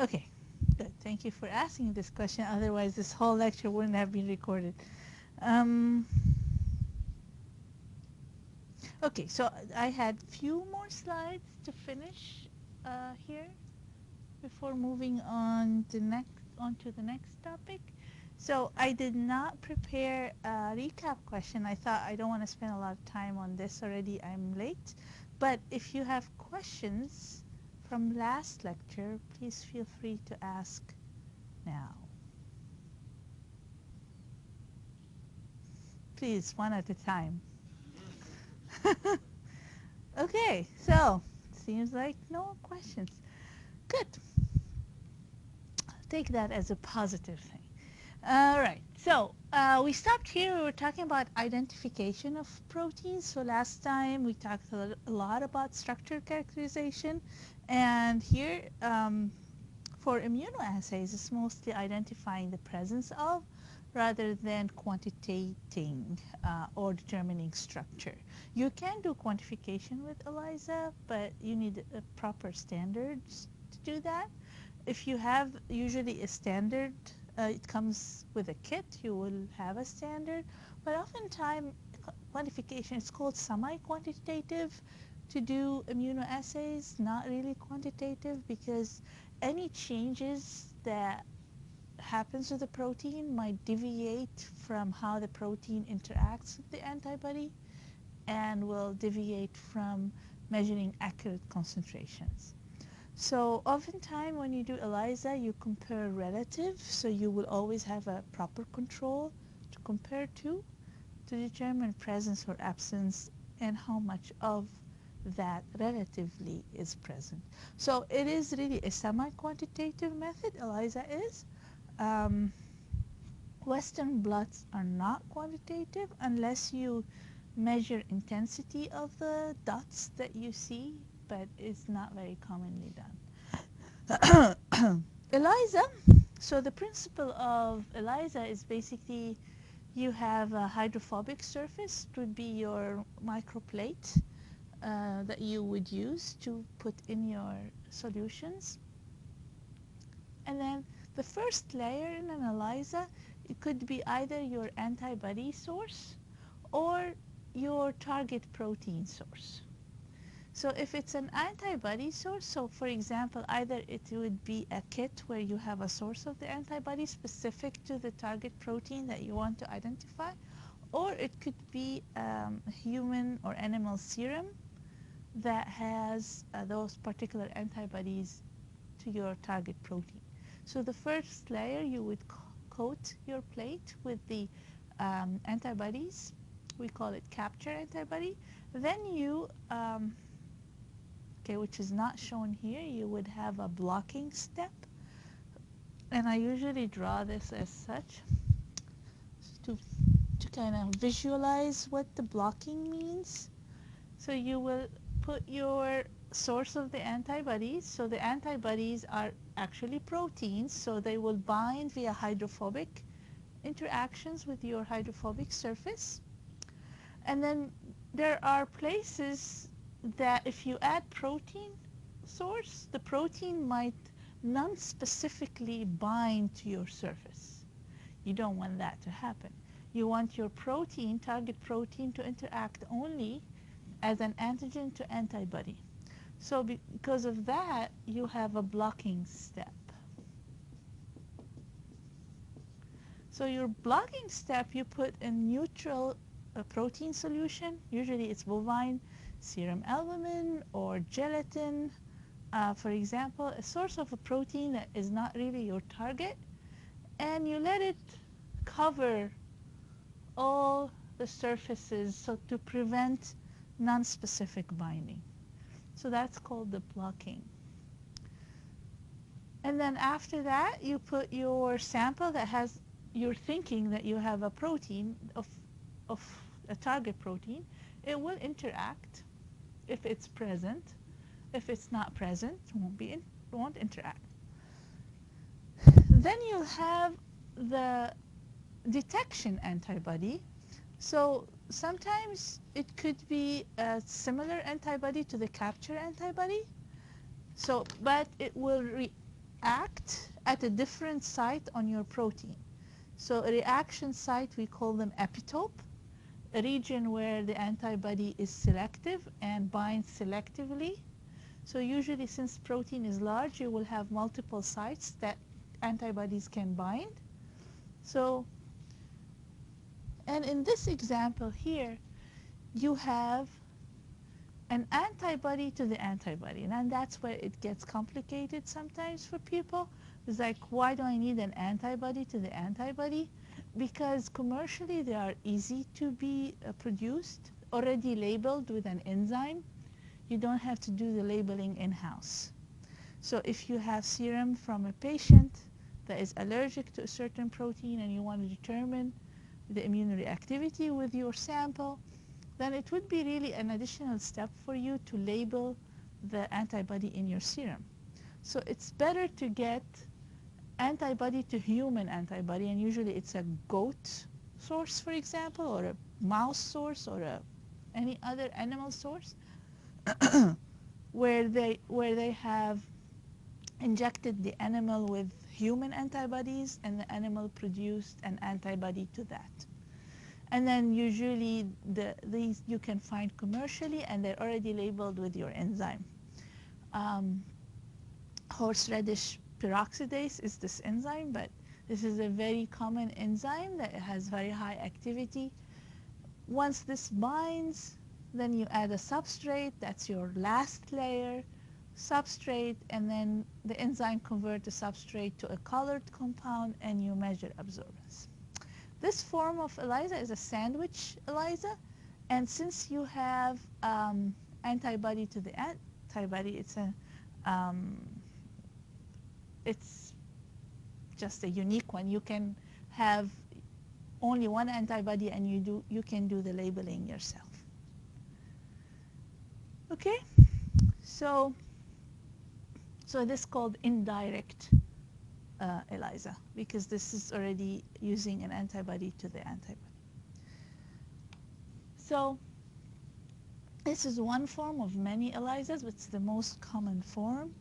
Okay, good. Thank you for asking this question. Otherwise, this whole lecture wouldn't have been recorded. Um, okay, so I had few more slides to finish here before moving on to the next topic. So I did not prepare a recap question. I thought I don't want to spend a lot of time on this already. I'm late. But if you have questions from last lecture, please feel free to ask now. Please, one at a time. Okay, so seems like no questions. Good. Take that as a positive thing. All right, so we stopped here. We were talking about identification of proteins. So last time we talked a lot about structure characterization. And here, for immunoassays, it's mostly identifying the presence of rather than quantitating or determining structure. You can do quantification with ELISA, but you need proper standards to do that. If you have usually a standard, it comes with a kit, you will have a standard, but oftentimes quantification is called semi-quantitative to do immunoassays, not really quantitative, because any changes that happens to the protein might deviate from how the protein interacts with the antibody and will deviate from measuring accurate concentrations. So oftentimes when you do ELISA, you compare relative, so you will always have a proper control to compare to determine presence or absence and how much of that relatively is present. So it is really a semi-quantitative method, ELISA is. Western blots are not quantitative unless you measure intensity of the dots that you see, but it's not very commonly done. ELISA, so the principle of ELISA is basically you have a hydrophobic surface. It would be your microplate that you would use to put in your solutions. And then the first layer in an ELISA, it could be either your antibody source or your target protein source. So if it's an antibody source, so for example, either it would be a kit where you have a source of the antibody specific to the target protein that you want to identify, or it could be a human or animal serum that has those particular antibodies to your target protein. So the first layer, you would coat your plate with the antibodies. We call it capture antibody. Then you, which is not shown here, you would have a blocking step. And I usually draw this as such to kind of visualize what the blocking means. So you will put your source of the antibodies. So the antibodies are actually proteins, so they will bind via hydrophobic interactions with your hydrophobic surface. And then there are places that if you add protein source, the protein might non-specifically bind to your surface. You don't want that to happen. You want your protein, target protein, to interact only as an antigen to antibody. So because of that, you have a blocking step. So your blocking step, you put in neutral protein solution. Usually it's bovine serum albumin or gelatin. For example, a source of a protein that is not really your target, and you let it cover all the surfaces so to prevent non-specific binding. So that's called the blocking. And then after that, you put your sample that has, you're thinking that you have a protein of a target protein. It will interact if it's present. If it's not present, it won't interact. Then you'll have the detection antibody. So sometimes it could be a similar antibody to the capture antibody. So, but it will react at a different site on your protein. So a reaction site, we call them epitope, a region where the antibody is selective and binds selectively. So usually, since protein is large, you will have multiple sites that antibodies can bind. So, and in this example here, you have an antibody to the antibody, and that's where it gets complicated sometimes for people. It's like, why do I need an antibody to the antibody? Because commercially they are easy to be produced, already labeled with an enzyme. You don't have to do the labeling in-house. So if you have serum from a patient that is allergic to a certain protein and you want to determine the immunoreactivity with your sample, then it would be really an additional step for you to label the antibody in your serum. So it's better to get antibody to human antibody, and usually it's a goat source, for example, or a mouse source, or any other animal source, where they have injected the animal with human antibodies, and the animal produced an antibody to that. And then usually these you can find commercially, and they're already labeled with your enzyme. Horseradish peroxidase is this enzyme, but this is a very common enzyme that has very high activity. Once this binds, then you add a substrate. That's your last layer, substrate, and then the enzyme converts the substrate to a colored compound, and you measure absorbance. This form of ELISA is a sandwich ELISA, and since you have antibody to the antibody, it's just a unique one. You can have only one antibody, and you can do the labeling yourself. Okay, so this is called indirect ELISA, because this is already using an antibody to the antibody. So this is one form of many ELISAs, but it's the most common form.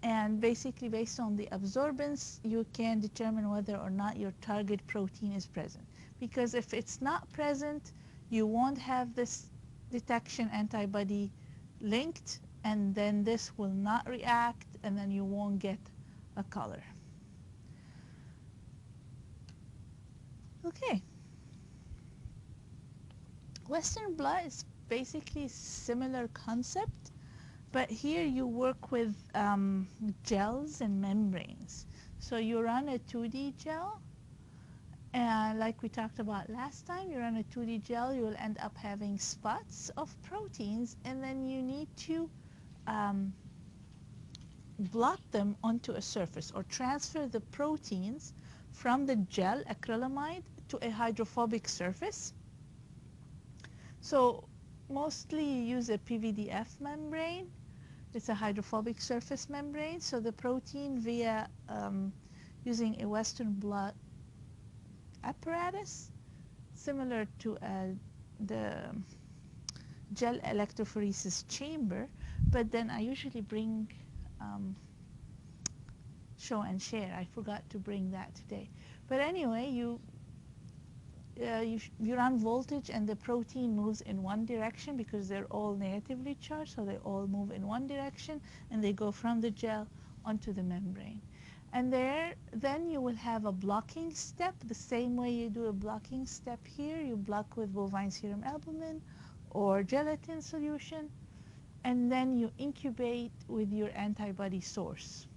And basically, based on the absorbance, you can determine whether or not your target protein is present. Because if it's not present, you won't have this detection antibody linked, and then this will not react, and then you won't get a color. Okay. Western blot is basically a similar concept, but here you work with gels and membranes. So you run a 2D gel, and like we talked about last time, you run a 2D gel, you will end up having spots of proteins, and then you need to blot them onto a surface, or transfer the proteins from the gel acrylamide to a hydrophobic surface. So mostly you use a PVDF membrane. It's a hydrophobic surface membrane. So the protein, via using a Western blot apparatus, similar to the gel electrophoresis chamber, but then I usually bring show and share. I forgot to bring that today. But anyway, you run voltage, and the protein moves in one direction because they're all negatively charged, so they all move in one direction, and they go from the gel onto the membrane. And then you will have a blocking step, the same way you do a blocking step here. You block with bovine serum albumin or gelatin solution, and then you incubate with your antibody source.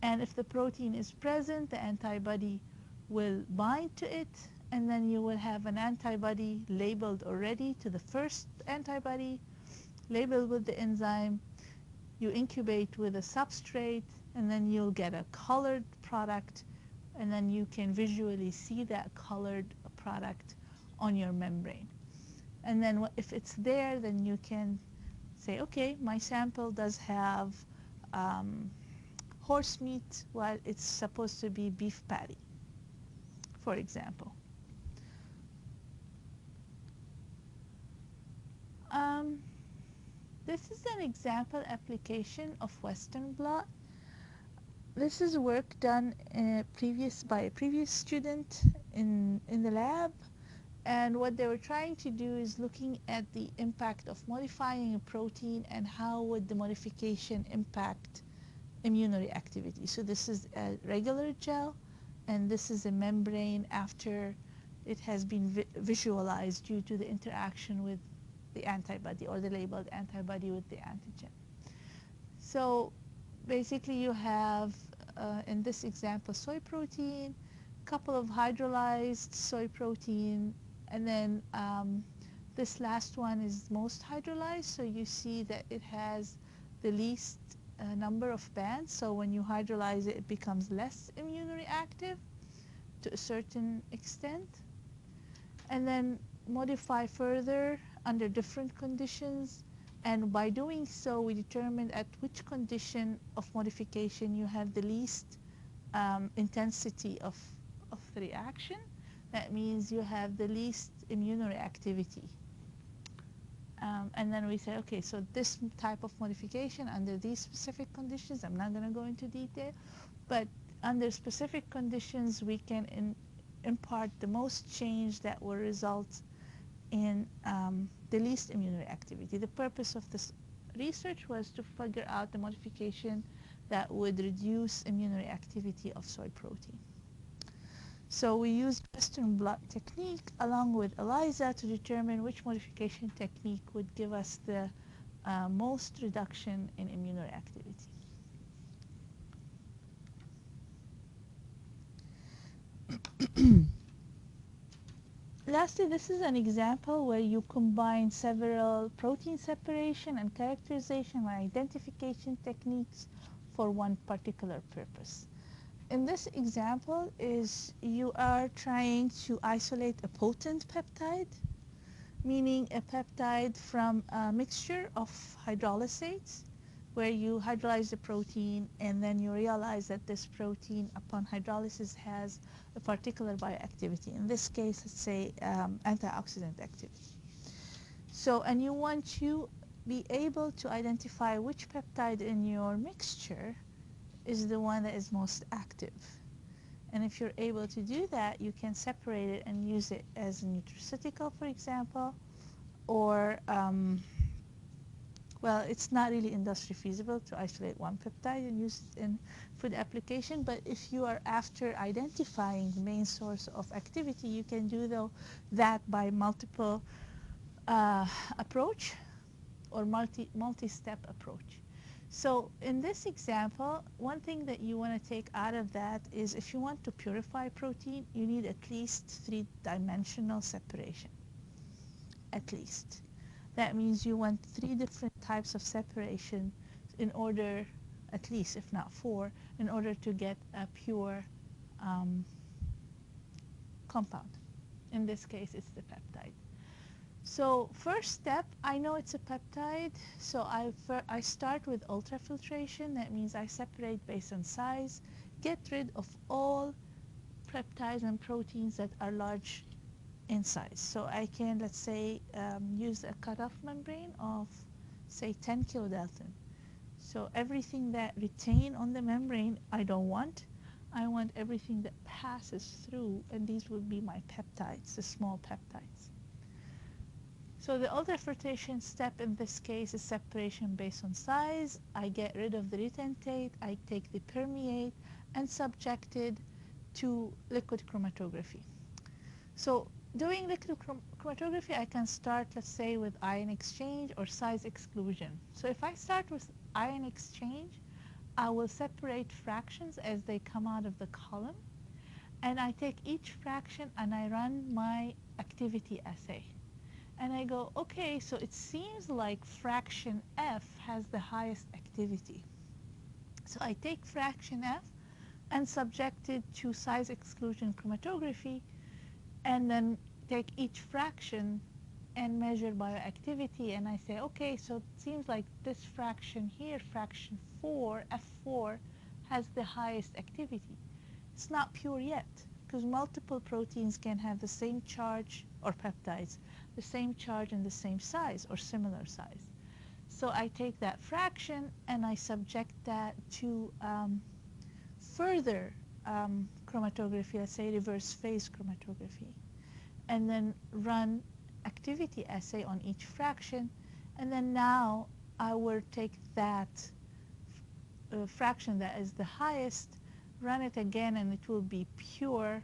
And if the protein is present, the antibody will bind to it, and then you will have an antibody labeled already to the first antibody, labeled with the enzyme. You incubate with a substrate, and then you'll get a colored product, and then you can visually see that colored product on your membrane. And then if it's there, then you can say, okay, my sample does have horse meat while it's supposed to be beef patty, for example. This is an example application of Western blot. This is work done by a previous student in the lab, and what they were trying to do is looking at the impact of modifying a protein and how would the modification impact immunoreactivity. So this is a regular gel, and this is a membrane after it has been visualized due to the interaction with the antibody or the labeled antibody with the antigen. So basically you have, in this example, soy protein, couple of hydrolyzed soy protein, and then this last one is most hydrolyzed, so you see that it has the least number of bands, so when you hydrolyze it, it becomes less immunoreactive to a certain extent. And then modify further under different conditions, and by doing so we determined at which condition of modification you have the least intensity of the reaction. That means you have the least immunoreactivity. And then we say, okay, so this type of modification under these specific conditions, I'm not going to go into detail, but under specific conditions we can impart the most change that will result in the least immunoreactivity. The purpose of this research was to figure out the modification that would reduce immunoreactivity of soy protein. So we used Western blot technique along with ELISA to determine which modification technique would give us the most reduction in immunoreactivity. Lastly, this is an example where you combine several protein separation and characterization or identification techniques for one particular purpose. In this example is you are trying to isolate a potent peptide, meaning a peptide from a mixture of hydrolysates, where you hydrolyze the protein and then you realize that this protein upon hydrolysis has a particular bioactivity. In this case, let's say antioxidant activity. So, and you want to be able to identify which peptide in your mixture is the one that is most active. And if you're able to do that, you can separate it and use it as a nutraceutical, for example, or well, it's not really industry feasible to isolate one peptide and use it in food application, but if you are after identifying the main source of activity, you can do that by multiple approach or multi-step approach. So in this example, one thing that you want to take out of that is if you want to purify protein, you need at least 3-dimensional separation, at least. That means you want 3 different types of separation in order, at least if not 4, in order to get a pure compound. In this case, it's the peptide. So first step, I know it's a peptide, so I start with ultrafiltration. That means I separate based on size, get rid of all peptides and proteins that are large in size. So I can, let's say, use a cutoff membrane of, say, 10 kilodalton. So everything that retain on the membrane, I don't want. I want everything that passes through, and these would be my peptides, the small peptides. So the ultrafiltration step in this case is separation based on size. I get rid of the retentate, I take the permeate and subject it to liquid chromatography. So doing liquid chromatography, I can start, let's say, with ion exchange or size exclusion. So if I start with ion exchange, I will separate fractions as they come out of the column, and I take each fraction and I run my activity assay. And I go, okay, so it seems like fraction F has the highest activity. So I take fraction F and subject it to size exclusion chromatography, and then take each fraction and measure bioactivity, and I say, okay, so it seems like this fraction here, fraction 4, F4, has the highest activity. It's not pure yet, because multiple proteins can have the same charge, or peptides, the same charge and the same size, or similar size. So I take that fraction and I subject that to further chromatography, let's say reverse phase chromatography, and then run activity assay on each fraction, and then now I will take that fraction that is the highest, run it again, and it will be pure,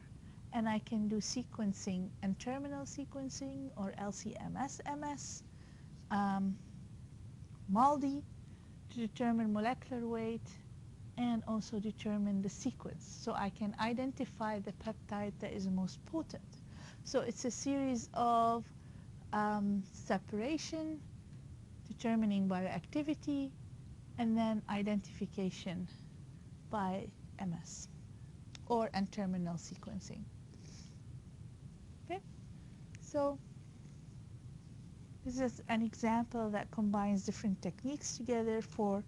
and I can do sequencing and terminal sequencing or LC-MS, MALDI to determine molecular weight and also determine the sequence. So I can identify the peptide that is most potent. So it's a series of separation, determining bioactivity, and then identification by MS or N-terminal sequencing. Okay, so this is an example that combines different techniques together for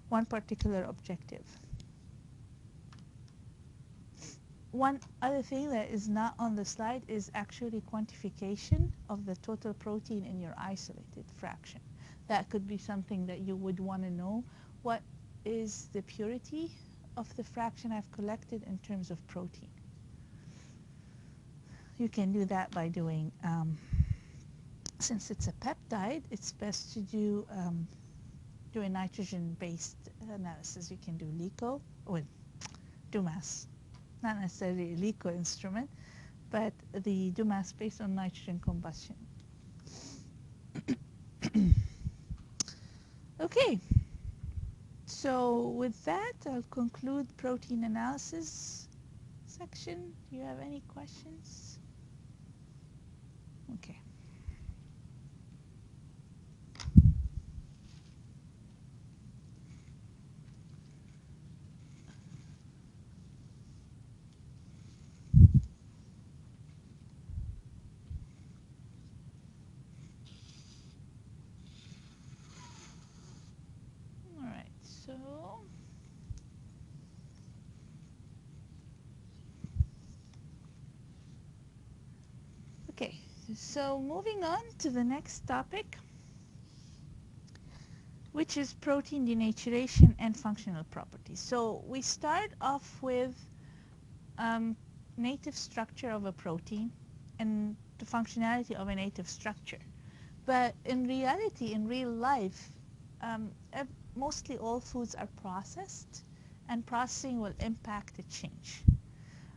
one particular objective. One other thing that is not on the slide is actually quantification of the total protein in your isolated fraction. That could be something that you would want to know. What is the purity of the fraction I've collected in terms of protein? You can do that by doing, since it's a peptide, it's best to do a nitrogen-based analysis. You can do LICO with DUMAS, not necessarily a LICO instrument, but the DUMAS based on nitrogen combustion. Okay, so with that, I'll conclude protein analysis section. Do you have any questions? Okay. All right, so okay, so moving on to the next topic, which is protein denaturation and functional properties. So we start off with native structure of a protein and the functionality of a native structure. But in reality, in real life, mostly all foods are processed, and processing will impact the change.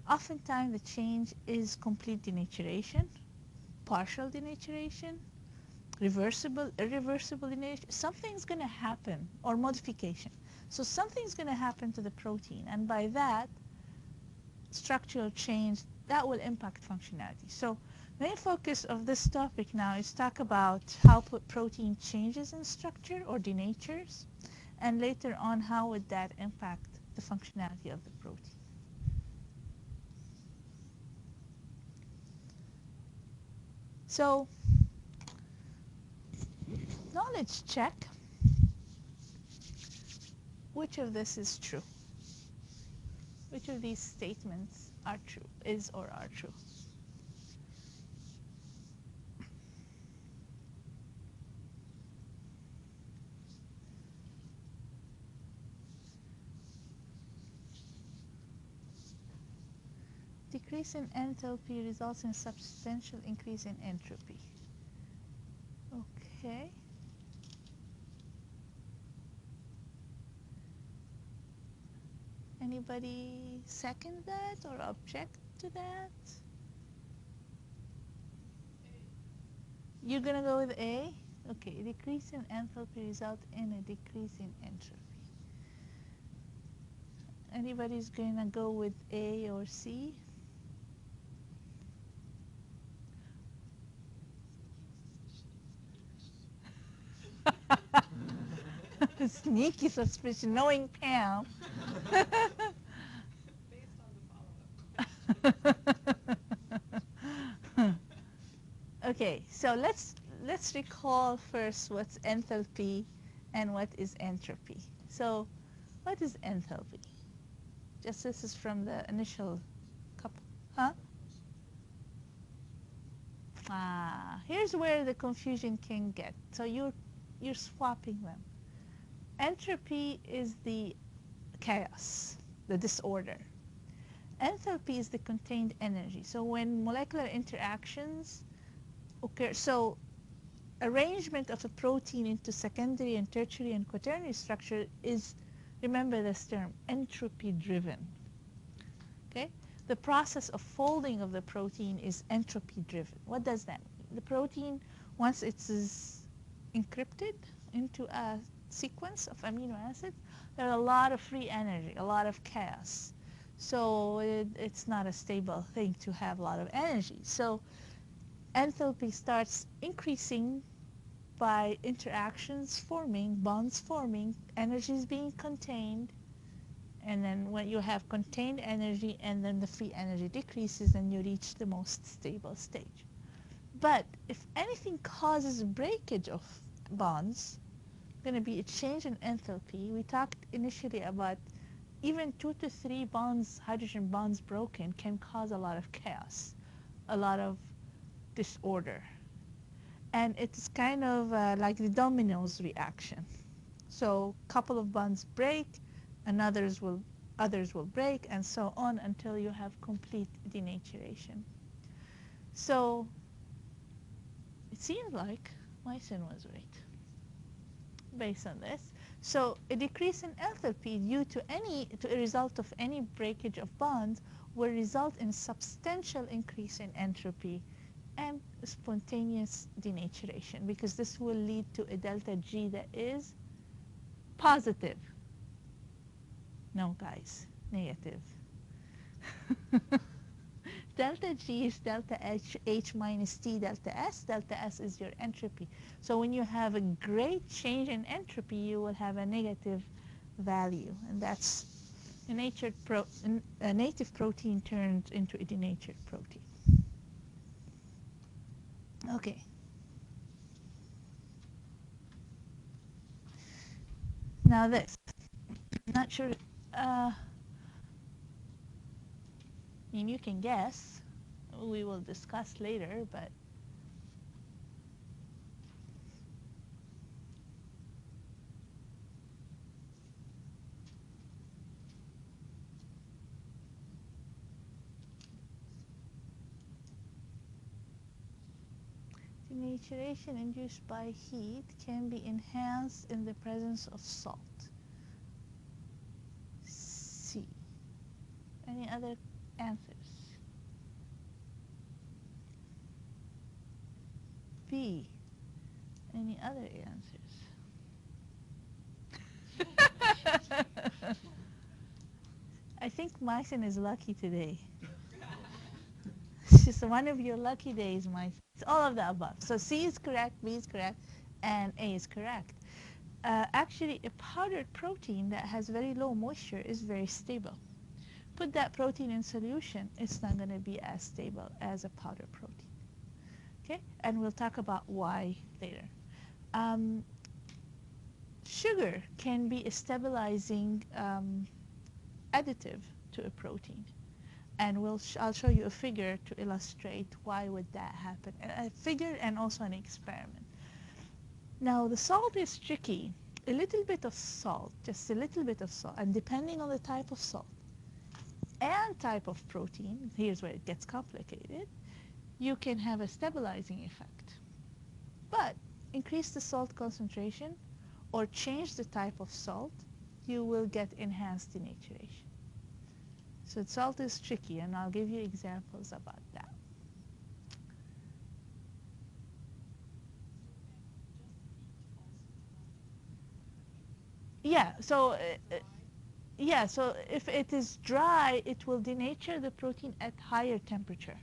Oftentimes the change is complete denaturation, partial denaturation, reversible, irreversible denaturation. Something's going to happen, or modification. So something's going to happen to the protein, and by that, structural change, that will impact functionality. So the main focus of this topic now is talk about how protein changes in structure or denatures, and later on how would that impact the functionality of the protein. So knowledge check. Which of this is true? Which of these statements are true, is or are true? Decrease in enthalpy results in substantial increase in entropy. Okay. Anybody second that or object to that? You're going to go with A? Okay, decrease in enthalpy result in a decrease in entropy. Anybody's going to go with A or C? Sneaky suspicion, knowing Pam. Based on the follow-up. Okay, so let's recall first what's enthalpy and what is entropy. So what is enthalpy? Just this is from the initial couple. Huh? Here's where the confusion can get. So you're swapping them. Entropy is the chaos. the disorder. Enthalpy is the contained energy. So when molecular interactions occur, so arrangement of a protein into secondary and tertiary and quaternary structure is, remember this term, entropy driven. Okay? The process of folding of the protein is entropy driven. What does that mean? The protein, once it is encrypted into a sequence of amino acids, there are a lot of free energy, a lot of chaos. So it's not a stable thing to have a lot of energy. So enthalpy starts increasing by interactions forming, bonds forming, energies being contained, and then when you have contained energy and then the free energy decreases and you reach the most stable stage. But if anything causes breakage of bonds, going to be a change in enthalpy. We talked initially about even 2 to 3 bonds, hydrogen bonds broken can cause a lot of chaos, a lot of disorder. And it's kind of like the dominoes reaction. So a couple of bonds break, and others will break, and so on until you have complete denaturation. So it seems like Mycin was right based on this. So a decrease in enthalpy due to a result of any breakage of bonds will result in substantial increase in entropy and spontaneous denaturation, because this will lead to a delta G that is positive. No, guys, negative. Delta G is delta H minus T delta S. Delta S is your entropy. So when you have a great change in entropy, you will have a negative value. And that's a native protein turns into a denatured protein. Okay. Now this. I'm not sure. I mean, you can guess. We will discuss later, but denaturation induced by heat can be enhanced in the presence of salt. C. Any other answers? B. Any other answers? I think Mycin is lucky today. It's just one of your lucky days, Mycin. It's all of the above. So C is correct, B is correct, and A is correct. Actually, a powdered protein that has very low moisture is very stable. Put that protein in solution, it's not going to be as stable as a powdered protein. Okay, and we'll talk about why later. Sugar can be a stabilizing additive to a protein. And I'll show you a figure to illustrate why would that happen. A figure and also an experiment. Now the salt is tricky. A little bit of salt, just a little bit of salt, and depending on the type of salt and type of protein, here's where it gets complicated, you can have a stabilizing effect. But increase the salt concentration or change the type of salt, you will get enhanced denaturation. So salt is tricky, and I'll give you examples about that. Yeah, so if it is dry, it will denature the protein at higher temperature.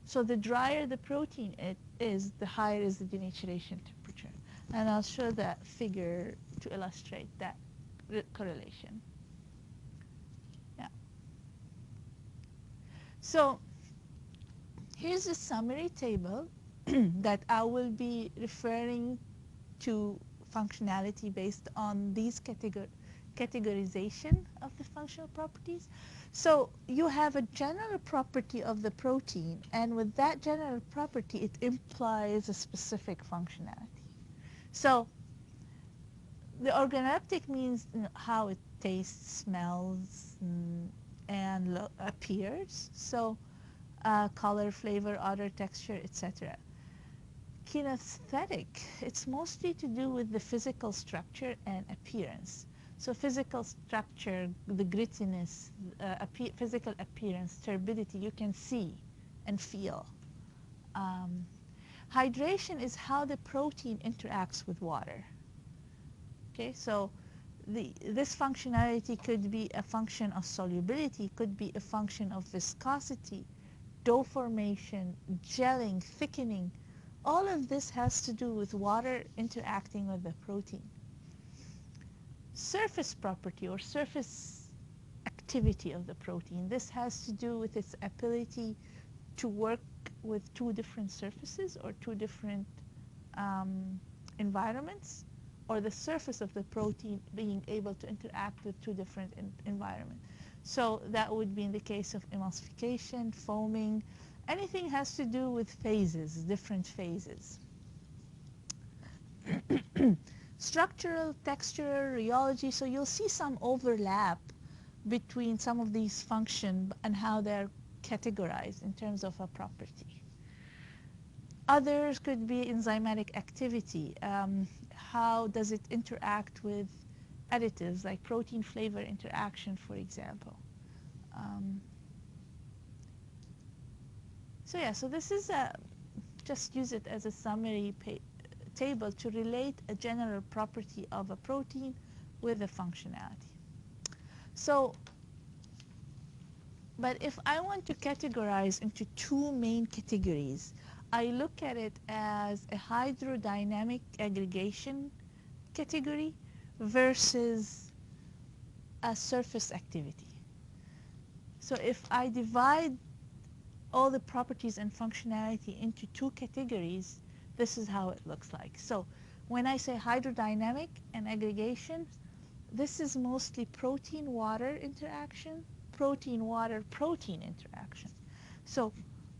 So the drier the protein it is, the higher is the denaturation temperature. And I'll show that figure to illustrate that correlation. Yeah. So here's a summary table that I will be referring to functionality based on these categorization of the functional properties. So you have a general property of the protein, and with that general property, it implies a specific functionality. So the organoleptic means how it tastes, smells, and appears. So color, flavor, odor, texture, etc. Kinesthetic, it's mostly to do with the physical structure and appearance. So physical structure, the grittiness, physical appearance, turbidity, you can see and feel. Um, Hydration is how the protein interacts with water. Okay, so this functionality could be a function of solubility, could be a function of viscosity, dough formation, gelling, thickening. All of this has to do with water interacting with the protein. Surface property or surface activity of the protein. This has to do with its ability to work with two different surfaces or two different environments, or the surface of the protein being able to interact with two different environments. So that would be in the case of emulsification, foaming, anything has to do with phases, different phases. Structural, textural, rheology, so you'll see some overlap between some of these functions and how they're categorized in terms of a property. Others could be enzymatic activity. How does it interact with additives like protein flavor interaction, for example. So yeah, so this is just use it as a summary table to relate a general property of a protein with a functionality. So, but if I want to categorize into two main categories, I look at it as a hydrodynamic aggregation category versus a surface activity. So if I divide all the properties and functionality into two categories, this is how it looks like. So when I say hydrodynamic and aggregation, this is mostly protein-water interaction, protein-water-protein interaction. So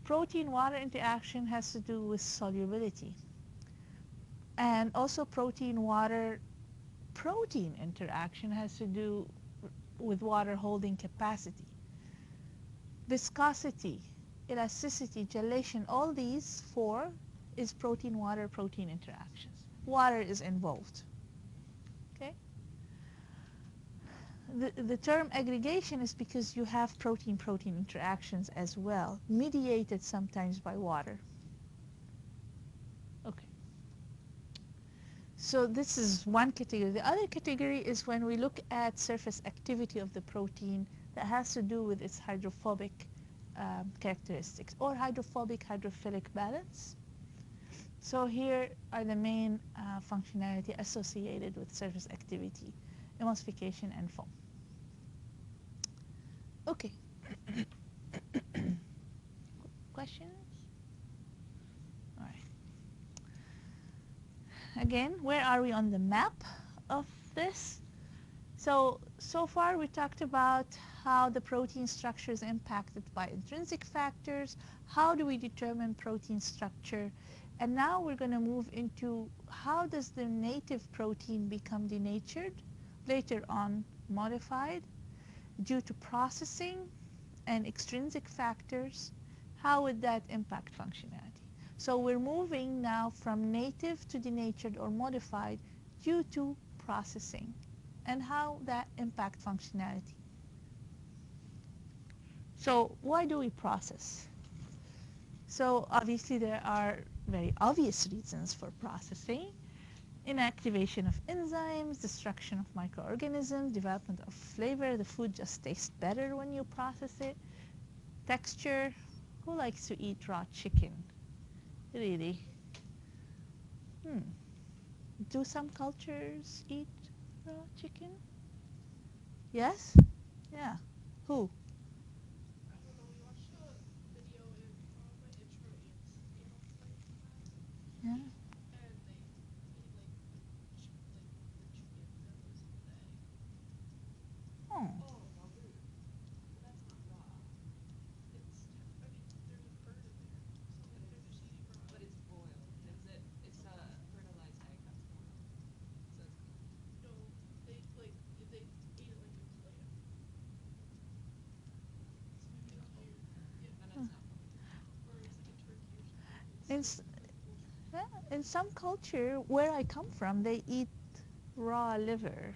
protein-water interaction has to do with solubility. And also protein-water-protein interaction has to do with water holding capacity. Viscosity, elasticity, gelation, all these four is protein-water-protein interactions. Water is involved. Okay? The term aggregation is because you have protein-protein interactions as well, mediated sometimes by water. Okay. So this is one category. The other category is when we look at surface activity of the protein that has to do with its hydrophobic characteristics or hydrophilic balance. So here are the main functionality associated with surface activity, emulsification and foam. Okay. Questions? All right. Again, where are we on the map of this? So far we talked about how the protein structure is impacted by intrinsic factors, how do we determine protein structure, and now we're going to move into how does the native protein become denatured, later on modified, due to processing and extrinsic factors, how would that impact functionality? So we're moving now from native to denatured or modified due to processing and how that impact functionality. So why do we process? So obviously there are very obvious reasons for processing. Inactivation of enzymes, destruction of microorganisms, development of flavor. The food just tastes better when you process it. Texture. Who likes to eat raw chicken? Really? Do some cultures eat raw chicken? Yes? Yeah. Who? Yeah. Oh. yeah, in some culture where I come from, they eat raw liver.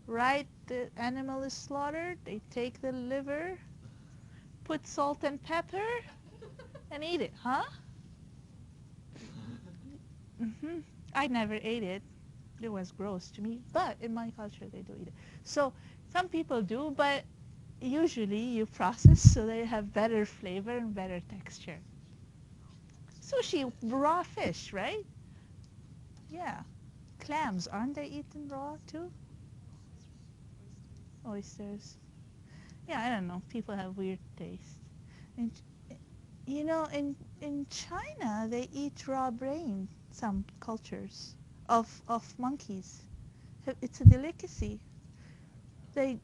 Right, the animal is slaughtered, they take the liver, put salt and pepper, and eat it, huh? hmm I never ate it. It was gross to me, but in my culture they do eat it. So some people do, but usually you process so they have better flavor and better texture. Sushi, raw fish, right? Yeah. Clams, aren't they eaten raw too? Oysters. Yeah, I don't know. People have weird taste. And you know, in China they eat raw brain. Some cultures of monkeys. It's a delicacy. They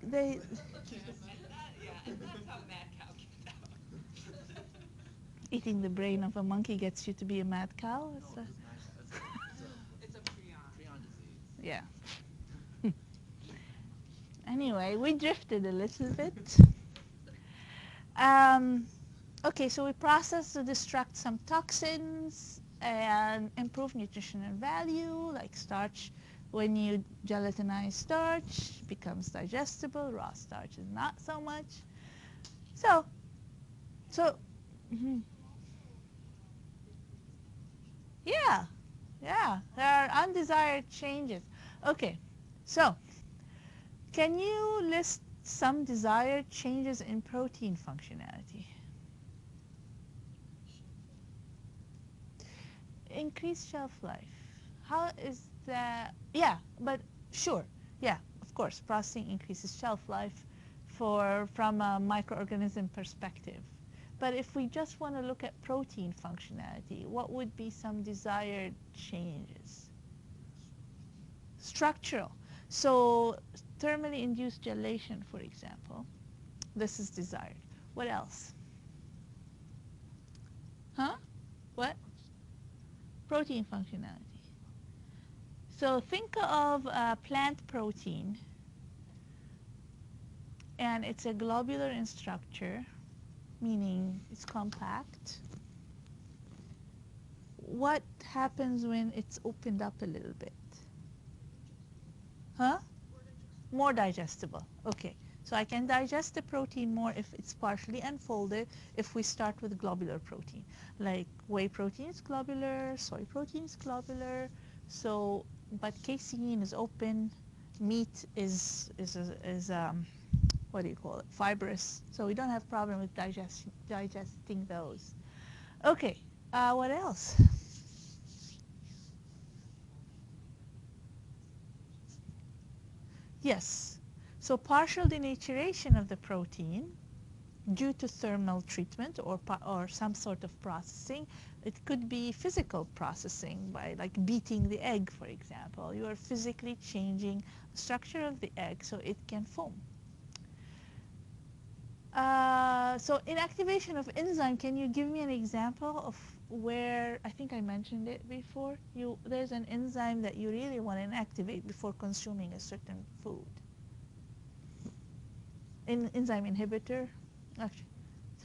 eating the brain of a monkey gets you to be a mad cow. Yeah. Anyway, we drifted a little bit. Um, okay, so we process to destruct some toxins and improve nutritional value, like starch. When you gelatinize starch, becomes digestible. Raw starch is not so much. So, so, mhm. Yeah, yeah, there are undesired changes. Okay, so can you list some desired changes in protein functionality? Increased shelf life. How is that? Yeah, but sure. Yeah, of course, processing increases shelf life from a microorganism perspective. But if we just want to look at protein functionality, what would be some desired changes? Structural. So thermally induced gelation, for example, this is desired. What else? Huh? What? Protein functionality. So think of a plant protein, and it's a globular in structure, meaning it's compact. What happens when it's opened up a little bit? Huh? More digestible. Okay. So I can digest the protein more if it's partially unfolded if we start with globular protein. Like whey protein is globular, soy protein is globular. So, but casein is open, meat is what do you call it? Fibrous. So we don't have problem with digesting those. Okay. What else? Yes. So partial denaturation of the protein due to thermal treatment or some sort of processing. It could be physical processing by like beating the egg, for example. You are physically changing the structure of the egg so it can foam. So inactivation of enzyme, can you give me an example of where, I think I mentioned it before, there's an enzyme that you really want to inactivate before consuming a certain food. Enzyme inhibitor? Actually,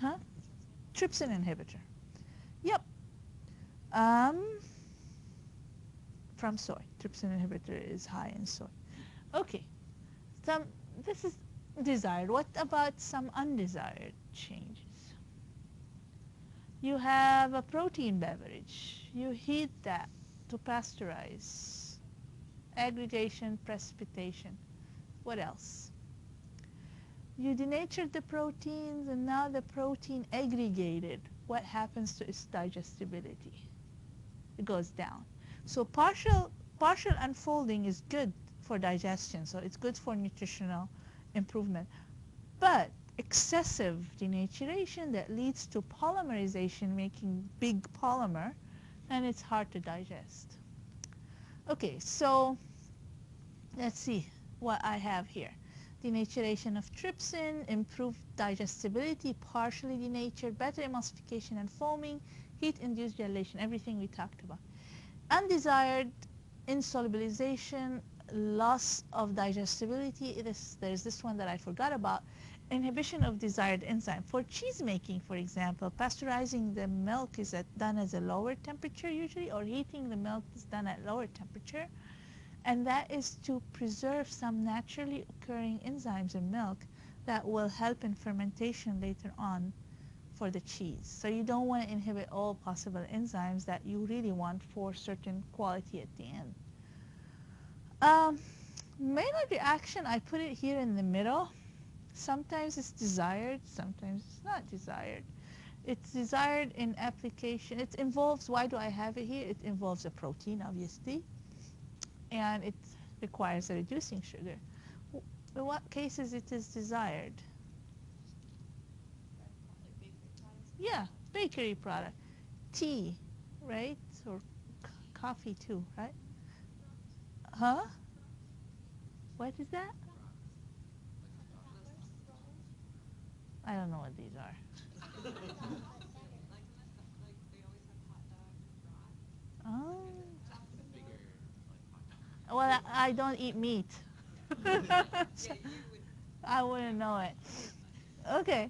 huh? Trypsin inhibitor. Yep. Um, from soy. Trypsin inhibitor is high in soy. Okay. Some, this is desired. What about some undesired changes? You have a protein beverage. You heat that to pasteurize. Aggregation, precipitation. What else? You denatured the proteins and now the protein aggregated. What happens to its digestibility? It goes down. So partial unfolding is good for digestion, so it's good for nutritional improvement. But excessive denaturation that leads to polymerization, making big polymer, and it's hard to digest. Okay, so let's see what I have here. Denaturation of trypsin, improved digestibility, partially denatured, better emulsification and foaming, heat-induced gelation, everything we talked about. Undesired insolubilization, loss of digestibility. There's this one that I forgot about. inhibition of desired enzyme. For cheese making, for example, pasteurizing the milk is done at a lower temperature usually, or heating the milk is done at lower temperature. And that is to preserve some naturally occurring enzymes in milk that will help in fermentation later on for the cheese. So you don't want to inhibit all possible enzymes that you really want for certain quality at the end. Maillard reaction, I put it here in the middle. Sometimes it's desired, sometimes it's not desired. It's desired in application. It involves, why do I have it here? It involves a protein, obviously, and it requires a reducing sugar. In what cases it is desired? Yeah, bakery product. Tea, right? Or coffee too, right? Huh? What is that? I don't know what these are. Oh. Well, I don't eat meat. So I wouldn't know it. Okay.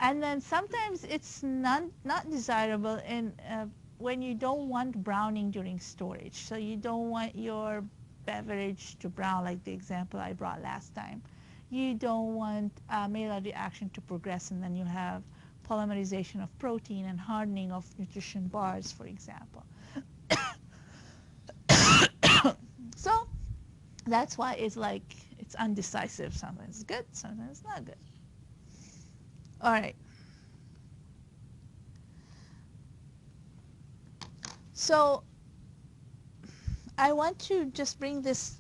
And then sometimes it's not desirable in when you don't want browning during storage. So you don't want your beverage to brown, like the example I brought last time. You don't want Maillard reaction to progress, and then you have polymerization of protein and hardening of nutrition bars, for example. So that's why it's like it's undecisive. Sometimes it's good, sometimes it's not good. All right. So I want to just bring this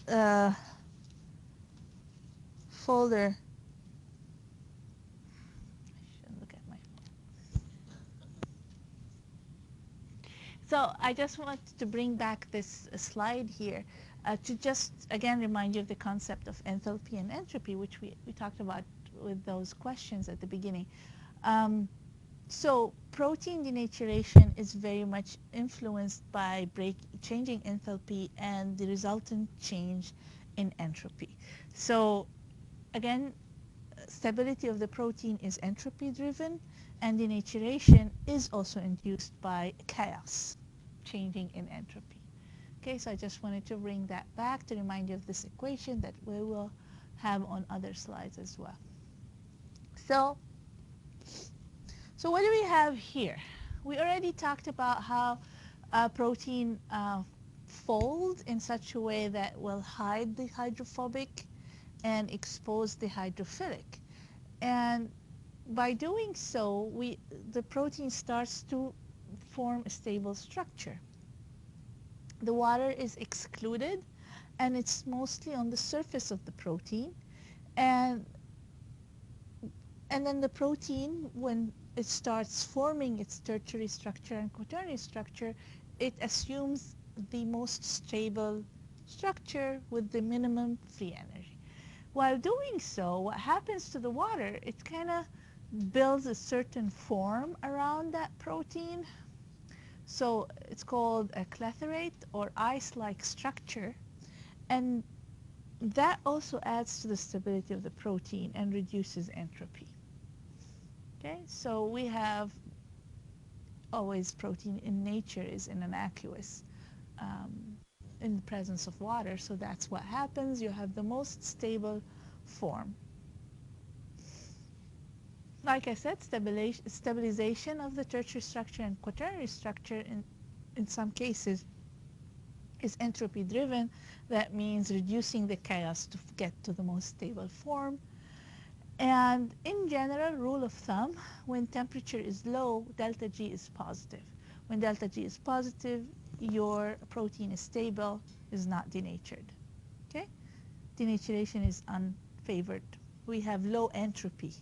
folder. I should look at my phone. So I just want to bring back this slide here to just again remind you of the concept of enthalpy and entropy, which we talked about with those questions at the beginning. So protein denaturation is very much influenced by changing enthalpy and the resultant change in entropy. So again, stability of the protein is entropy driven, and denaturation is also induced by chaos, changing in entropy. Okay, so I just wanted to bring that back to remind you of this equation that we will have on other slides as well. So what do we have here? We already talked about how protein folds in such a way that will hide the hydrophobic and expose the hydrophilic. And by doing so, the protein starts to form a stable structure. The water is excluded, and it's mostly on the surface of the protein. And then the protein, when it starts forming its tertiary structure and quaternary structure, it assumes the most stable structure with the minimum free energy. While doing so, what happens to the water, it kind of builds a certain form around that protein. So it's called a clathrate or ice-like structure. And that also adds to the stability of the protein and reduces entropy. Okay, so we have always protein in nature is in an aqueous in the presence of water, so that's what happens. You have the most stable form. Like I said, stabilization of the tertiary structure and quaternary structure in some cases is entropy driven. That means reducing the chaos to get to the most stable form. And in general, rule of thumb, when temperature is low, delta G is positive. When delta G is positive, your protein is stable, is not denatured. Okay? Denaturation is unfavored. We have low entropy.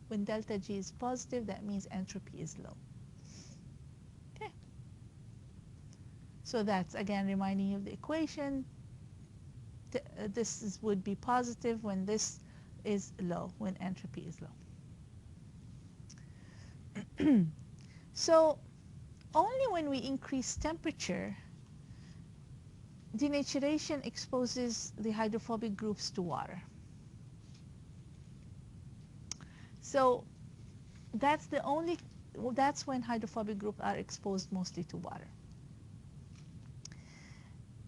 When delta G is positive, that means entropy is low. Okay? So that's, again, reminding you of the equation. This would be positive when this is low, when entropy is low. So only when we increase temperature, denaturation exposes the hydrophobic groups to water. So that's the only, that's when hydrophobic groups are exposed mostly to water.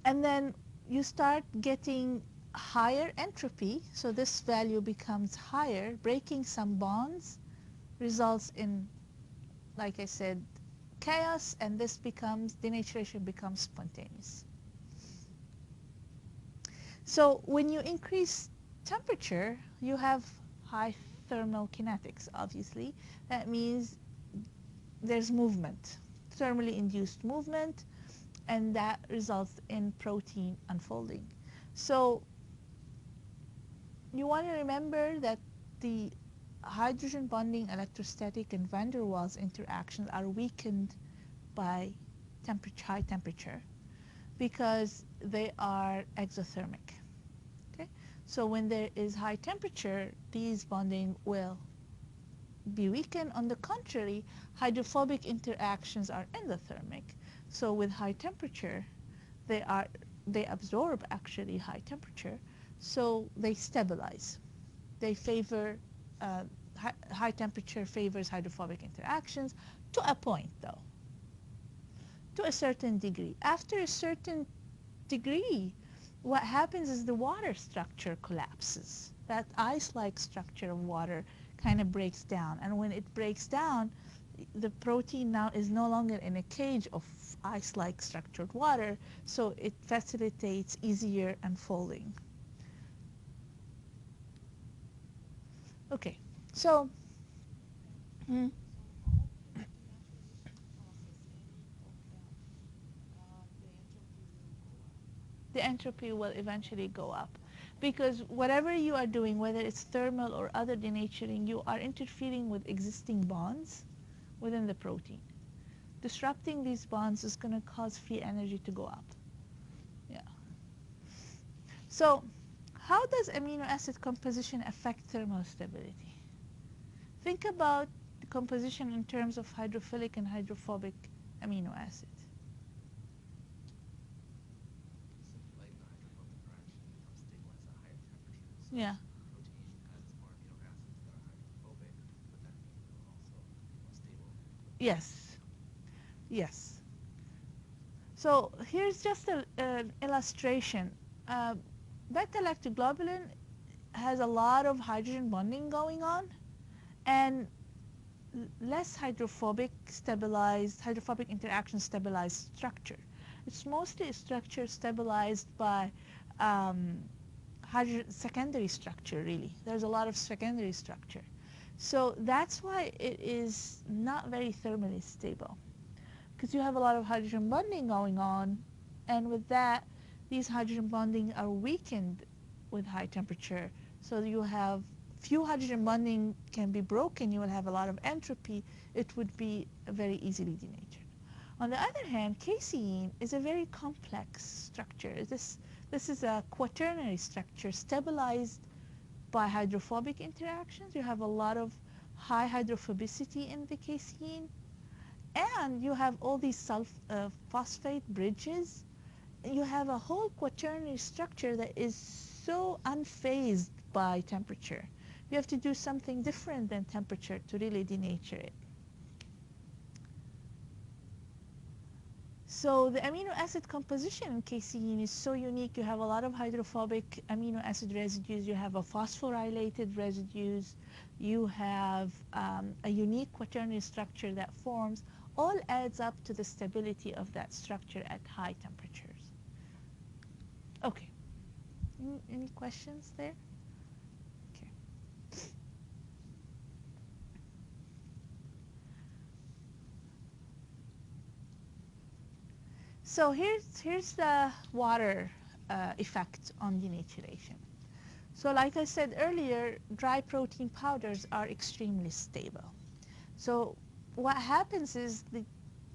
And then you start getting higher entropy, so this value becomes higher. Breaking some bonds results in, like I said, chaos, and this becomes, denaturation becomes spontaneous. So when you increase temperature, you have high thermal kinetics, obviously. That means there's movement, thermally induced movement, and that results in protein unfolding. So you want to remember that the hydrogen bonding electrostatic and van der Waals interactions are weakened by high temperature because they are exothermic. Okay? So when there is high temperature, these bonding will be weakened. On the contrary, hydrophobic interactions are endothermic. So with high temperature, they absorb actually high temperature, so they stabilize. They favor high temperature favors hydrophobic interactions to a point, though, to a certain degree. After a certain degree, what happens is the water structure collapses. That ice-like structure of water kind of breaks down, and when it breaks down, the protein now is no longer in a cage of ice-like structured water, so it facilitates easier unfolding. Okay, so mm, the entropy will eventually go up because whatever you are doing, whether it's thermal or other denaturing, you are interfering with existing bonds within the protein. Disrupting these bonds is going to cause free energy to go up. Yeah. So how does amino acid composition affect thermal stability? Think about the composition in terms of hydrophilic and hydrophobic amino acids. Yeah. Yes. Yes. So here's just an illustration. Uh, Beta-lactoglobulin has a lot of hydrogen bonding going on, and less hydrophobic interaction stabilized structure. It's mostly a structure stabilized by um, secondary structure, really. There's a lot of secondary structure. So that's why it is not very thermally stable, because you have a lot of hydrogen bonding going on, and with that, these hydrogen bonding are weakened with high temperature. So you have few hydrogen bonding can be broken, you will have a lot of entropy, it would be very easily denatured. On the other hand, casein is a very complex structure. This is a quaternary structure stabilized by hydrophobic interactions. You have a lot of high hydrophobicity in the casein, and you have all these phosphate bridges. You have a whole quaternary structure that is so unfazed by temperature. You have to do something different than temperature to really denature it. So the amino acid composition in casein is so unique. You have a lot of hydrophobic amino acid residues. You have a phosphorylated residues. You have a unique quaternary structure that forms. All adds up to the stability of that structure at high temperatures. Okay. Any questions there? Okay. So here's the water effect on denaturation. So like I said earlier, dry protein powders are extremely stable. So what happens is,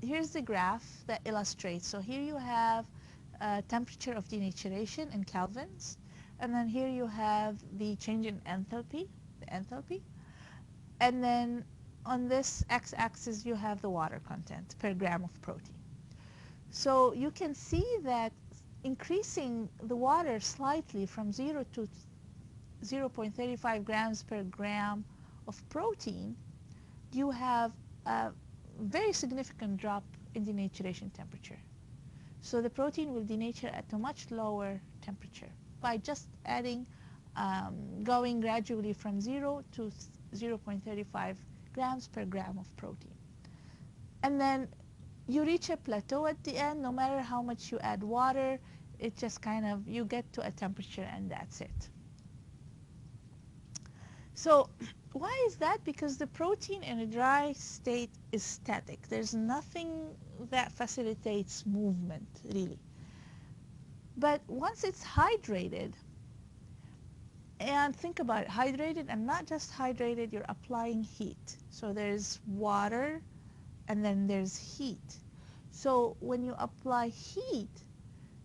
here's the graph that illustrates. So here you have temperature of denaturation in kelvins, and then here you have the change in enthalpy, the enthalpy, and then on this x-axis you have the water content per gram of protein. So you can see that increasing the water slightly from 0 to 0.35 grams per gram of protein, you have a very significant drop in denaturation temperature. So the protein will denature at a much lower temperature by just adding, going gradually from 0 to 0.35 grams per gram of protein. And then you reach a plateau at the end. No matter how much you add water, it just kind of, you get to a temperature and that's it. So why is that? Because the protein in a dry state is static. There's nothing that facilitates movement, really. But once it's hydrated, and think about it, hydrated and not just hydrated, you're applying heat. So there's water and then there's heat. So when you apply heat,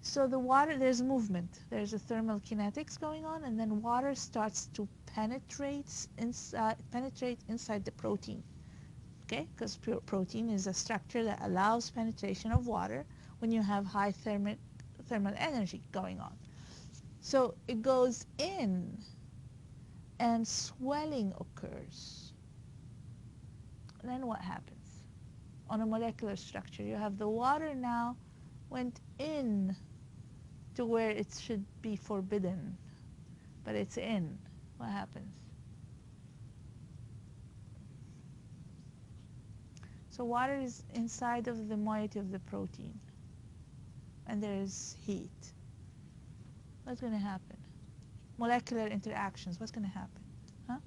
so the water, there's movement. There's a thermal kinetics going on, and then water starts to penetrate inside the protein. Okay, because protein is a structure that allows penetration of water when you have high thermal energy going on. So it goes in, and swelling occurs. And then what happens? On a molecular structure, you have the water now went in to where it should be forbidden, but it's in. What happens? So water is inside of the moiety of the protein, and there's heat. What's going to happen? Molecular interactions. What's going to happen? Huh?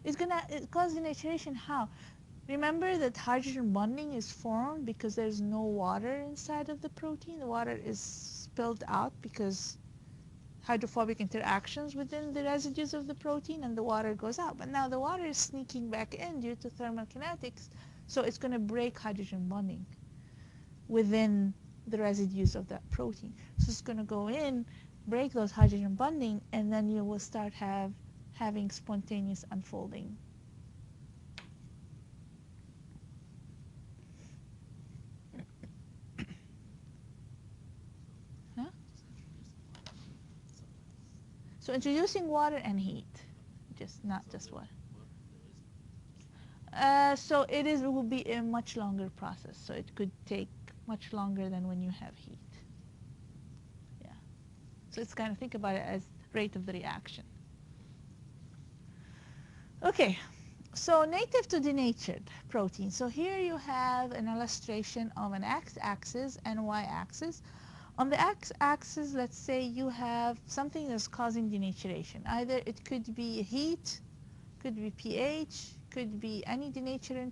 It's going to cause denaturation. How? Remember that hydrogen bonding is formed because there's no water inside of the protein. The water is spilled out because hydrophobic interactions within the residues of the protein, and the water goes out. But now the water is sneaking back in due to thermal kinetics, so it's going to break hydrogen bonding within the residues of that protein. So it's going to go in, break those hydrogen bonding, and then you will start having spontaneous unfolding. Huh? So introducing water and heat, not just water. So it will be a much longer process. So it could take much longer than when you have heat. Yeah. So it's kind of, think about it as rate of the reaction. Okay. So native to denatured protein. So here you have an illustration of an x-axis and y-axis. On the x-axis, let's say you have something that's causing denaturation. Either it could be heat, could be pH, could be any denaturant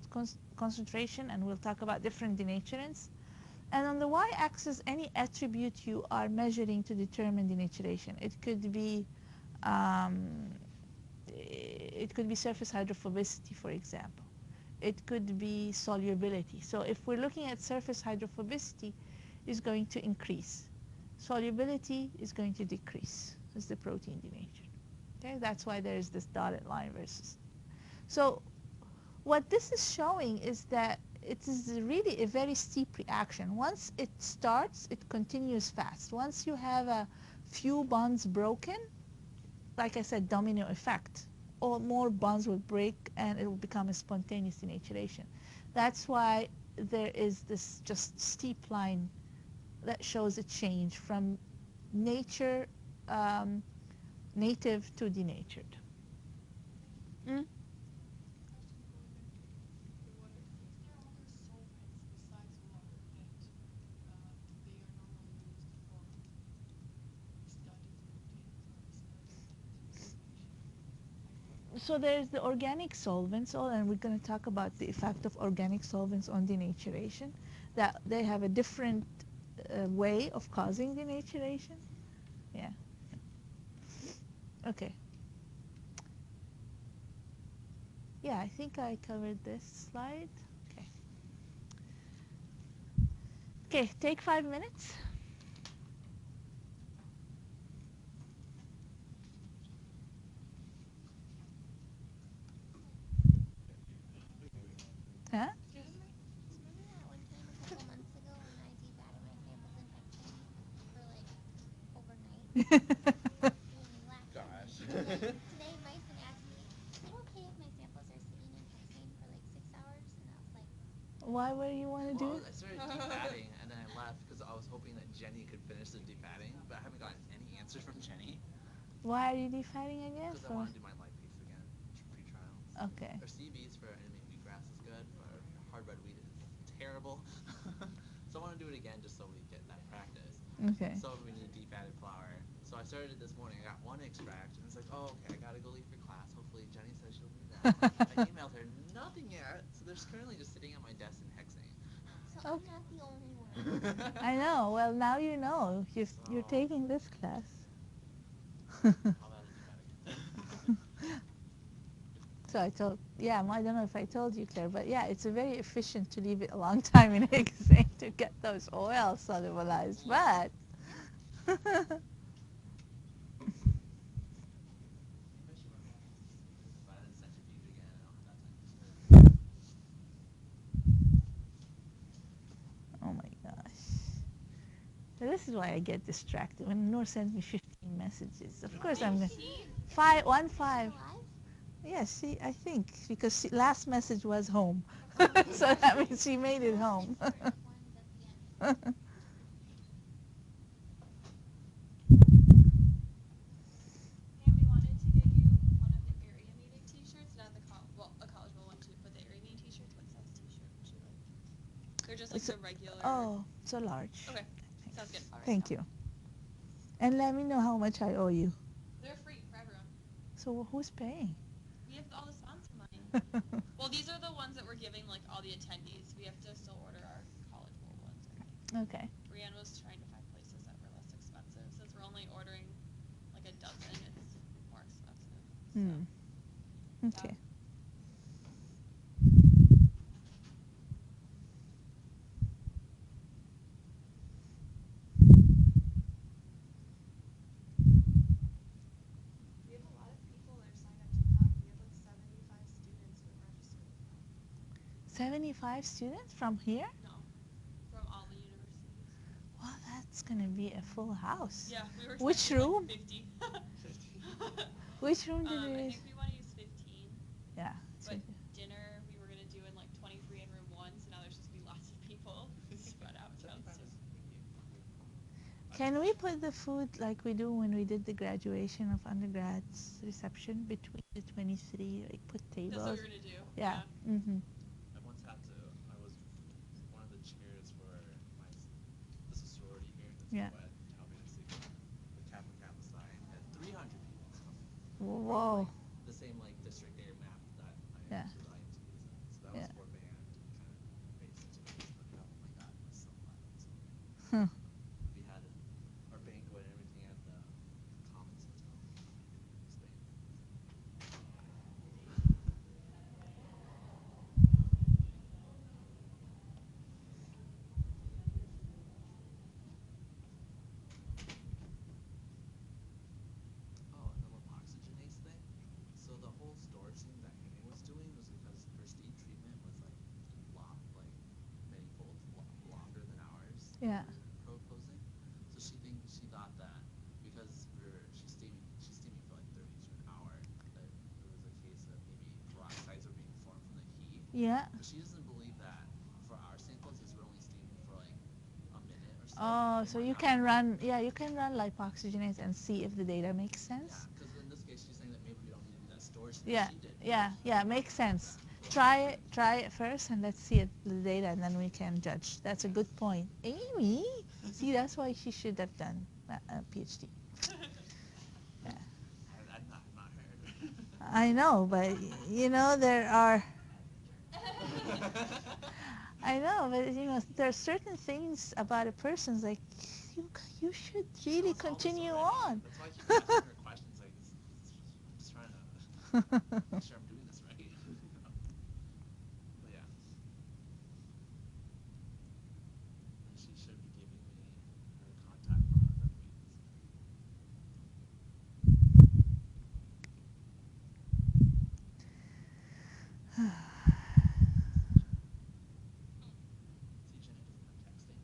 concentration, and we'll talk about different denaturants. And on the y-axis, any attribute you are measuring to determine denaturation. It could be surface hydrophobicity, for example. It could be solubility. So if we're looking at surface hydrophobicity, is going to increase. Solubility is going to decrease as the protein denatured. Okay, that's why there is this dotted line versus. So what this is showing is that it is really a very steep reaction. Once it starts, it continues fast. Once you have a few bonds broken, like I said, domino effect, or more bonds will break and it will become a spontaneous denaturation. That's why there is this just steep line that shows a change from native to denatured. Mm? So there's the organic solvents, and we're going to talk about the effect of organic solvents on denaturation, that they have a different way of causing denaturation. Yeah. Okay. Yeah, I think I covered this slide. Okay. Okay, take 5 minutes. Huh? Gosh. Why would you want to do Well, it? I started defatting, and then I left because I was hoping that Jenny could finish the defatting, but I haven't gotten any answers from Jenny Why are you defatting again? because I For want to do my light piece again, pre-trials. okay. Or CBs for intermittent wheatgrass is good, but hard red wheat is terrible. So I want to do it again just so we get that practice. Okay. So we need defatted flour. So I started it this morning. I got one extract, and it's like, oh, okay, I gotta go leave for class. Hopefully Jenny says she'll be down. I emailed her, nothing yet. So they're currently just sitting at my desk in hexane. So I'm Okay. not the only one. I know. Well, now you know. You're So, taking this class. how about a defatic? So I told, yeah, I don't know if I told you, Claire, but yeah, it's very efficient to leave it a long time in hexane to get those oils solubilized. Yeah. But Maybe I should run back. But I didn't centrifuge again. I don't have that time to spare. oh my gosh. So this is why I get distracted when Noor sends me 15 messages. Of course I'm Wait, going she? to. Five, one, Is she five. alive? Yes, she, I think, because she, last message was home. So that means she made it home. Different ones at the end. And we wanted to get you one of the area meeting T-shirts, not the a College Bowl one too, but the area meeting T-shirts. What size T-shirt would you like? They're just like It's the regular. Oh, so large. Okay, sounds good. All right. Thank you. And let me know how much I owe you. They're free for everyone. So who's paying? We have all the sponsor money. Well, these are the ones that we're giving like all the attendees. We have to still order our College Bowl ones. Okay. Brienne was trying to find places that were less expensive. Since we're only ordering like a dozen, it's more expensive. So. Okay. We have a lot of people that are signed up to come. We have like 75 students who have registered to come. 75 students from here? No, from all the universities. Well, that's going to be a full house. Yeah, we were Which expecting, room? like 50. 50. Which room did I you think we want to use 15. Yeah. But dinner we were gonna do in like 23 in room 1, so now there's just gonna be lots of people spread out 75 downstairs. is thank you. Can we put the food like we do when we did the graduation of undergrads reception between the 23, like put tables? That's what we're gonna do. Yeah. Mm-hmm. I once had to. I was one of the chairs for my. This is sorority here. That's Yeah. what Calvin and Sigma. The Kappa side had 300 people come. Whoa. Like, the same like district air map that Yeah. the IMT is in. So that Yeah. was for band kind of based situation. But oh my god, it was so fun. It was so great. Huh. We had our banquet and everything at the Commons Hotel. Spain. Oh, and the lipoxygenase thing. So the whole storage thing that Amy was doing was because her steam treatment was like many folds longer than ours. Yeah. Proposing. So she thought that because she's steaming for like 30 to an hour, that it was a case of maybe peroxides are being formed from the heat. Yeah. But she doesn't believe that for our samples, because we're only steaming for like a minute or so. Oh, it so might you not can be- run, yeah, you can run lipoxygenase and see if the data makes sense. Yeah, because in this case, she's saying that maybe we don't need to do that storage thing Yeah, she did. yeah, makes sense. Try it first and let's see the data and then we can judge. That's a good point. Amy, see, that's why she should have done a PhD. Yeah. I'm not her. I know, but you know, there are, I know, but you know, there are certain things about a person's like, you should She really knows all this continue already. on. That's why I keep asking her questions. Like, I'm just trying to make sure I'm doing this right. But yeah. And she should be giving me her contact for hard red wheat. See, Jenny doesn't have texting.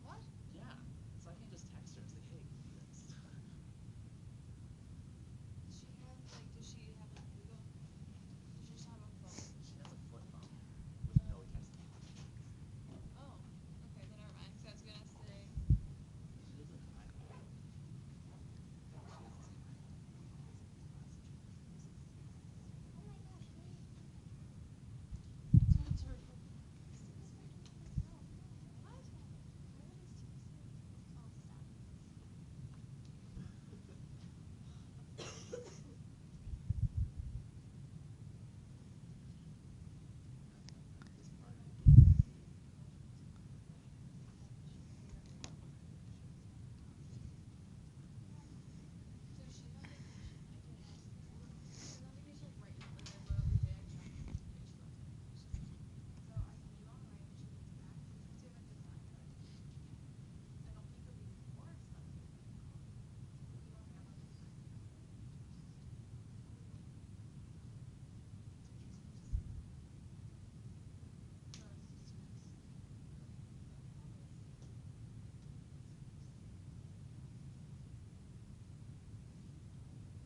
What? Yeah. So I can just text her and say, hey, can you do this? Does she have like Google? Does she just have a phone? She has a flip phone with no texting.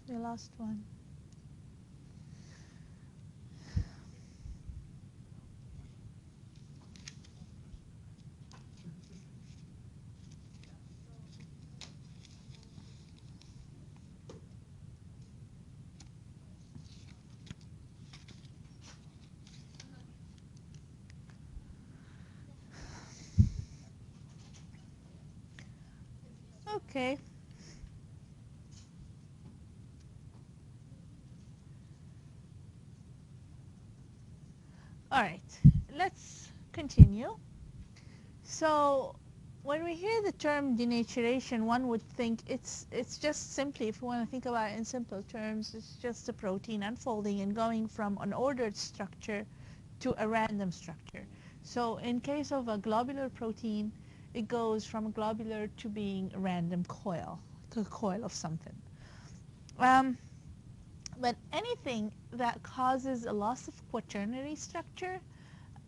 We lost one. Okay. All right. Let's continue. So when we hear the term denaturation, one would think it's just simply, if you want to think about it in simple terms, it's just a protein unfolding and going from an ordered structure to a random structure. So in case of a globular protein, it goes from a globular to being a random coil, to a coil of something. Um, but anything that causes a loss of quaternary structure,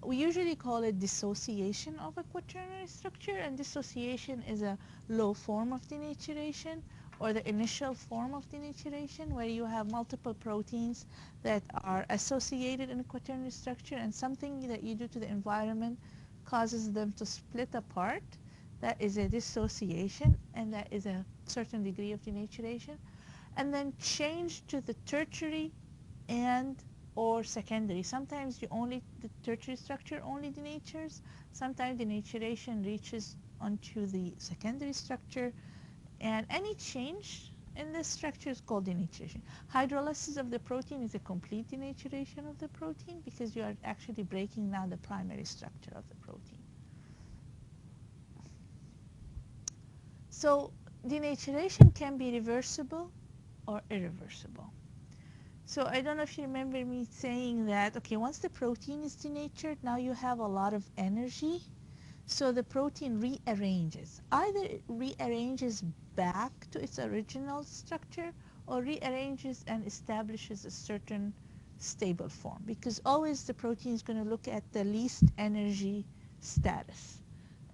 we usually call it dissociation of a quaternary structure, and dissociation is a low form of denaturation, or the initial form of denaturation, where you have multiple proteins that are associated in a quaternary structure, and something that you do to the environment causes them to split apart. That is a dissociation, and that is a certain degree of denaturation. And then change to the tertiary and or secondary. Sometimes the tertiary structure only denatures. Sometimes denaturation reaches onto the secondary structure, and any change in this structure is called denaturation. Hydrolysis of the protein is a complete denaturation of the protein because you are actually breaking down the primary structure of the protein. So denaturation can be reversible or irreversible. So I don't know if you remember me saying that, okay, once the protein is denatured, now you have a lot of energy. So the protein rearranges. Either it rearranges back to its original structure or rearranges and establishes a certain stable form, because always the protein is going to look at the least energy status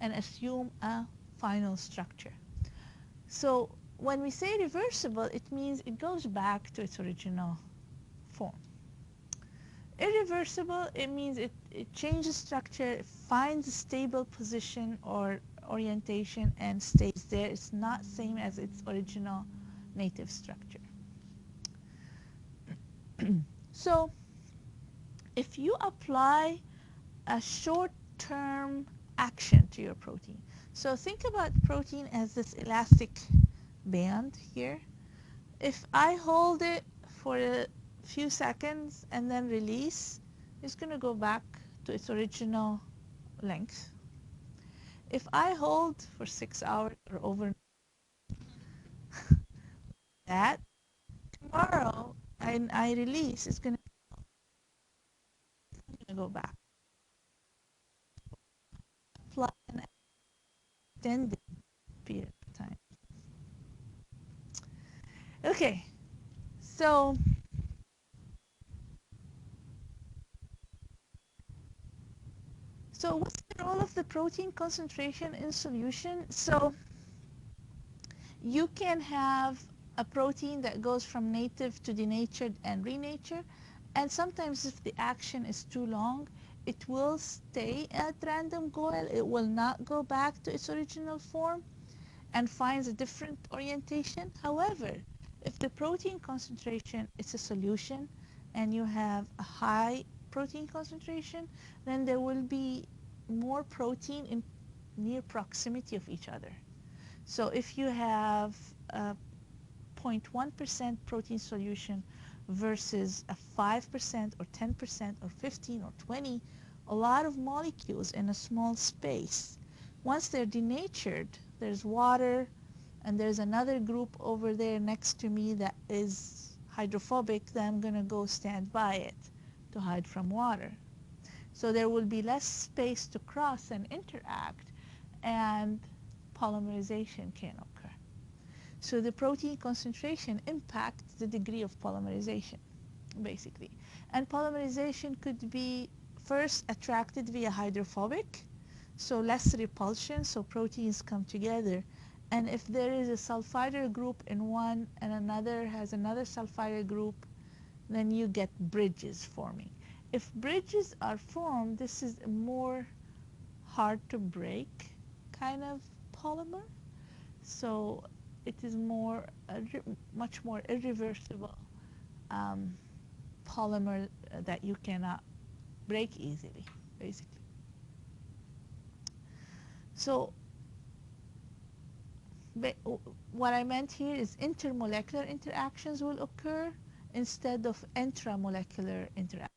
and assume a final structure. So when we say reversible, it means it goes back to its original form. Irreversible, it means it changes structure, it finds a stable position or orientation and stays there. It's not same as its original native structure. So if you apply a short-term action to your protein, so think about protein as this elastic band here. If I hold it for a few seconds and then release, it's going to go back to its original length. If I hold for 6 hours or over that, tomorrow and I release, it's going to go back. Apply an extended period of time. Okay, so what's the role of the protein concentration in solution? So you can have a protein that goes from native to denatured and renatured, and sometimes if the action is too long, it will stay at random goal. It will not go back to its original form and finds a different orientation. However, if the protein concentration is a solution and you have a high protein concentration, then there will be more protein in near proximity of each other. So if you have a 0.1% protein solution versus a 5% or 10% or 15 or 20, a lot of molecules in a small space. Once they're denatured, there's water, and there's another group over there next to me that is hydrophobic, that I'm going to go stand by it to hide from water. So there will be less space to cross and interact, and polymerization can occur. So the protein concentration impacts the degree of polymerization, basically. And polymerization could be first attracted via hydrophobic, so less repulsion, so proteins come together And if there is a sulfider group in one and another has another sulfider group, then you get bridges forming. If bridges are formed, this is a more hard to break kind of polymer. So it is much more irreversible um, polymer that you cannot break easily, basically. So what I meant here is intermolecular interactions will occur instead of intramolecular interactions.